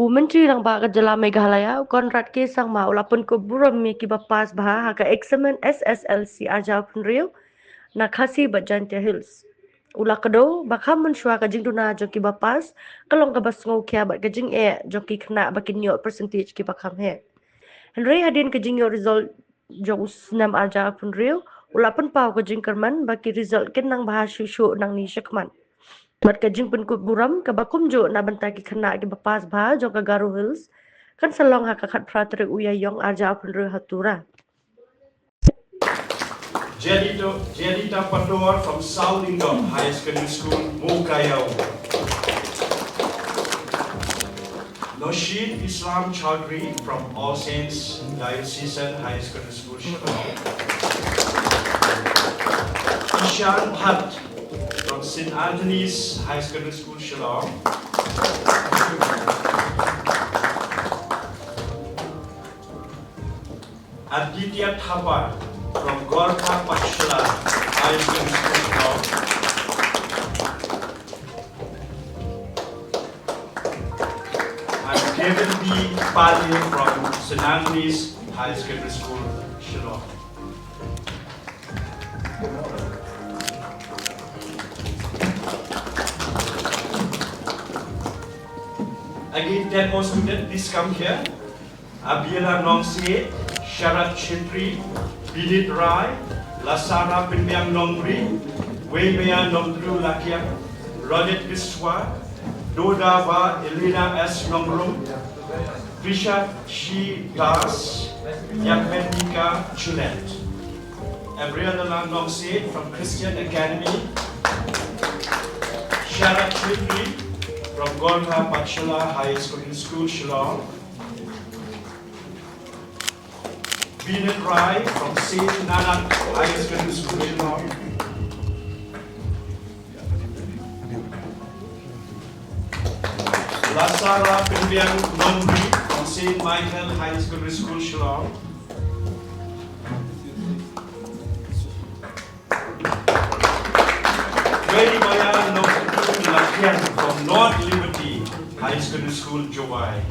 Menteri lang ba jala Meghalaya Konrad ke sang ma ulapun ko buram mi ki bapas bah haka examen SSLC aja pun rio na khasi bajan te hills ula kado bakha mun shwa ka jing duna jo ki bapas kalong ka bas ngau kya ba ka jing e jo ki khna ba ki nyo percentage ki bakham he henry hadin ka jing yo result jo usnam aja pun rio ulapun pau ka jing kerman ba ki result ken nang bah shu nang ni shakman mat ka jing pun kut buram ka bakum jo na banta ki khna ki bapas bha jo ka garu hills kan salong ha ka khat pratre uya yong arja pun rio hatura Jelita Pator from South Indon High Secondary School, Mukayau. Noshid Islam Chaudhry from All Saints Diocesan High Secondary School, Shillong. Ishan Bhatt from St. Anthony's High Secondary School, Shillong. Aditya Thapa from Gorkha Pathshala High Secondary School, Shillong. And Kevin B. Pali from St. Anthony's High Secondary School, Shillong. Again, 10 more students, please come here. Abira Nongse, Sharat Chitri, Bidit Rai, Lasara Pinbyang Nongri, Weimea Nongdru Lakiak, Rodet Biswa, Dodava Elena S. Nongrum, Trisha Shi Das, Yakmenika Chulet. Abriela Nongse from Christian Academy, Sharat Chitri from Gorkha Pathshala High School, Shillong. Bidit Rai from St. Nanak High Secondary School, Shillong. Lasara Pinbyang Nongri from St. Michael High Secondary School, Shillong. Weimea Nongdru Lakiak from North Liberty High Secondary School, Jowai.